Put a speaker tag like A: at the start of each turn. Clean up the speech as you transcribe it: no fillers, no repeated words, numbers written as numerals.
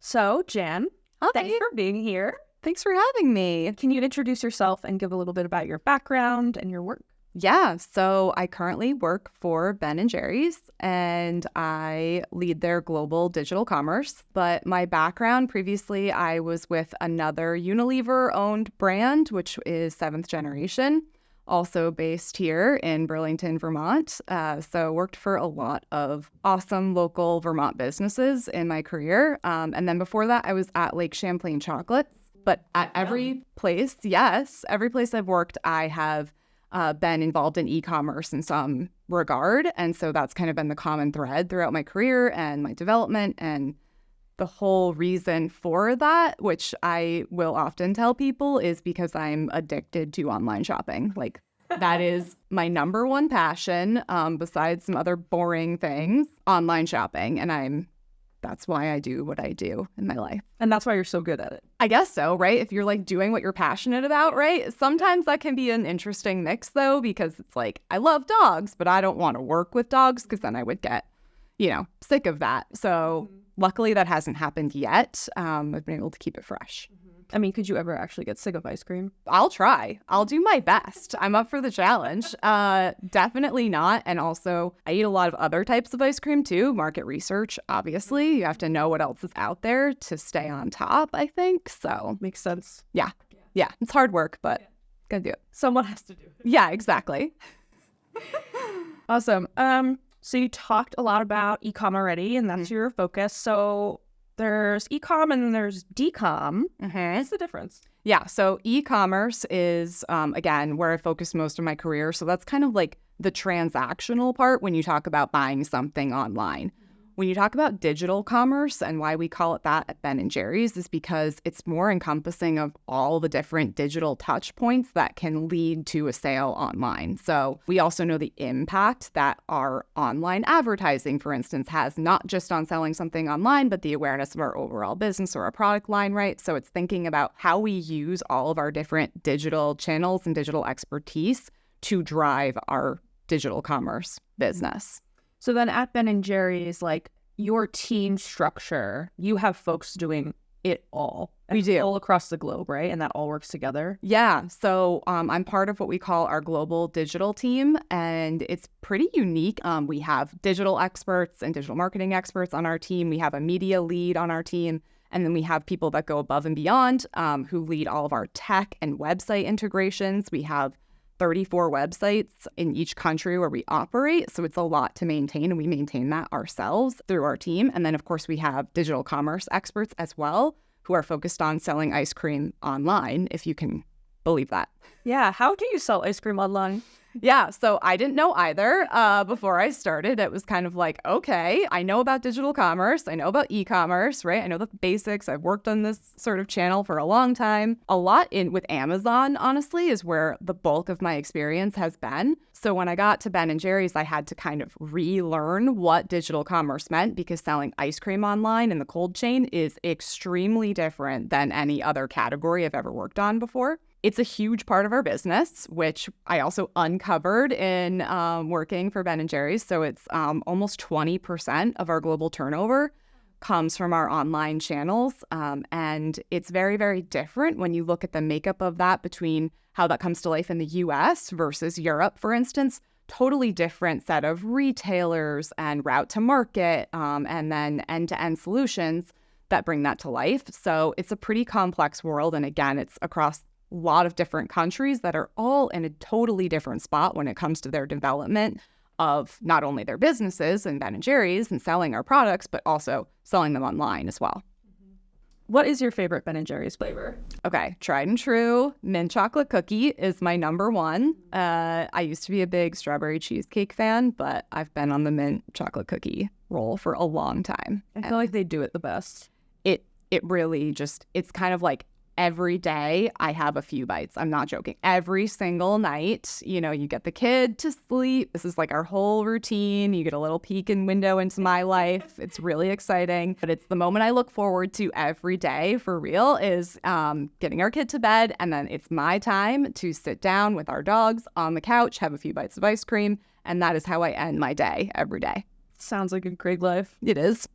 A: So, Jan, thanks
B: Okay.
A: for being here.
B: Thanks for having me.
A: Can you introduce yourself and give a little bit about your background and your work?
B: Yeah, so I currently work for Ben& Jerry's and I lead their global digital commerce. But my background previously, I was with another Unilever-owned brand, which is Seventh Generation, also based here in Burlington, Vermont. So worked for a lot of awesome local Vermont businesses in my career. And then before that, I was at Lake Champlain Chocolates. But at every place, every place I've worked, I have been involved in e-commerce in some regard. And so that's kind of been the common thread throughout my career and my development. And the whole reason for that, which I will often tell people, is because I'm addicted to online shopping. Like, that is my number one passion, besides some other boring things, online shopping. And that's why I do what I do in my life.
A: And that's why you're so good at it.
B: I guess so, right? If you're like doing what you're passionate about, right? Sometimes that can be an interesting mix though, because it's like, I love dogs, but I don't want to work with dogs because then I would get, sick of that. So luckily that hasn't happened yet. I've been able to keep it fresh.
A: I mean, could you ever actually get sick of ice cream?
B: I'll try. I'll do my best. I'm up for the challenge. Definitely not. And also, I eat a lot of other types of ice cream too. Market research, obviously. You have to know what else is out there to stay on top, I think. So,
A: Makes sense.
B: yeah. It's hard work, but gotta do it.
A: Someone has to do it.
B: Yeah, exactly.
A: Awesome. So you talked a lot about e-com already, and that's your focus. So there's e-com and then there's decom. What's the difference?
B: Yeah, so e-commerce is, again, where I focused most of my career. So that's kind of like the transactional part when you talk about buying something online. When you talk about digital commerce, and why we call it that at Ben & Jerry's, is because it's more encompassing of all the different digital touch points that can lead to a sale online. So we also know the impact that our online advertising, for instance, has, not just on selling something online, but the awareness of our overall business or our product line, right? So it's thinking about how we use all of our different digital channels and digital expertise to drive our digital commerce business.
A: So then at Ben & Jerry's, like your team structure, you have folks doing it all.
B: We do.
A: All across the globe, right? And that all works together?
B: Yeah. So I'm part of what we call our global digital team, and it's pretty unique. We have digital experts and digital marketing experts on our team. We have a media lead on our team. And then we have people that go above and beyond, who lead all of our tech and website integrations. We have 34 websites in each country where we operate. So it's a lot to maintain, and we maintain that ourselves through our team. And then, of course, we have digital commerce experts as well, who are focused on selling ice cream online, if you can believe that.
A: Yeah. How do you sell ice cream online?
B: Yeah, so I didn't know either before I started. It was kind of like, okay, I know about digital commerce. I know about e-commerce, right? I know the basics. I've worked on this sort of channel for a long time. A lot with Amazon, honestly, is where the bulk of my experience has been. So when I got to Ben & Jerry's, I had to kind of relearn what digital commerce meant, because selling ice cream online in the cold chain is extremely different than any other category I've ever worked on before. It's a huge part of our business, which I also uncovered in working for Ben & Jerry's. So it's almost 20% of our global turnover comes from our online channels. And it's very, very different when you look at the makeup of that between how that comes to life in the US versus Europe, for instance. Totally different set of retailers and route to market, and then end-to-end solutions that bring that to life. So it's a pretty complex world. And again, it's across a lot of different countries that are all in a totally different spot when it comes to their development of not only their businesses and Ben & Jerry's and selling our products, but also selling them online as well.
A: What is your favorite Ben & Jerry's flavor?
B: Okay, tried and true, mint chocolate cookie is my number one. I used to be a big strawberry cheesecake fan, but I've been on the mint chocolate cookie roll for a long time.
A: I feel like they do it the best.
B: It really just, it's kind of like every day I have a few bites. I'm not joking. Every single night, you get the kid to sleep. This is like our whole routine. You get a little peek and window into my life. It's really exciting. But it's the moment I look forward to every day for real, is getting our kid to bed. And then it's my time to sit down with our dogs on the couch, have a few bites of ice cream. And that is how I end my day every day.
A: Sounds like a great life.
B: It is.